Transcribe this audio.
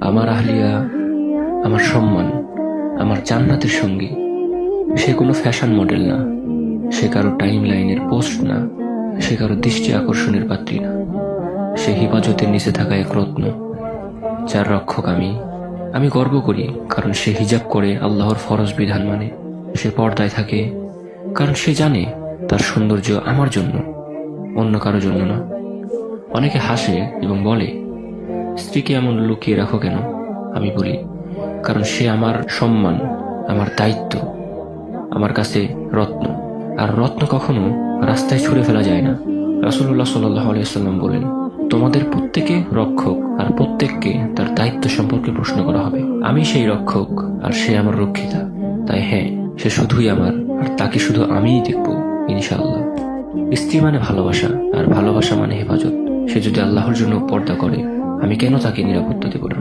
আমার আহলিয়া, আমার সম্মান, আমার জান্নাতের সঙ্গী। সে কোনো ফ্যাশন মডেল না, সে কারো টাইম লাইনের পোস্ট না, সে কারো দৃষ্টি আকর্ষণের পাত্রী না। সে হিফাজতের নিচে থাকা এক রত্ন, যার রক্ষক আমি গর্ব করি, কারণ সে হিজাব করে আল্লাহর ফরজ বিধান মানে। সে পর্দায় থাকে কারণ সে জানে তার সৌন্দর্য আমার জন্য, অন্য কারো জন্য না। অনেকে হাসে এবং বলে, স্ত্রীকে এমন লুকিয়ে রাখো কেন? আমি বলি, কারণ সে আমার সম্মান, আমার দায়িত্ব, আমার কাছে রত্ন। আর রত্ন কখনো রাস্তায় ছুঁড়ে ফেলা যায় না। রাসূলুল্লাহ সাল্লাল্লাহু আলাইহি ওয়াসাল্লাম বলেন, তোমাদের প্রত্যেকে রক্ষক, আর প্রত্যেককে তার দায়িত্ব সম্পর্কে প্রশ্ন করা হবে। আমি সেই রক্ষক আর সে আমার রক্ষিতা। তাই হ্যাঁ, সে শুধুই আমার, আর তাকে শুধু আমিই দেখব, ইনশাআল্লাহ। স্ত্রী মানে ভালোবাসা, আর ভালোবাসা মানে হেফাজত। সে যদি আল্লাহর জন্য পর্দা করে, আমি কেন তাকে নিরাপত্তা দেব না?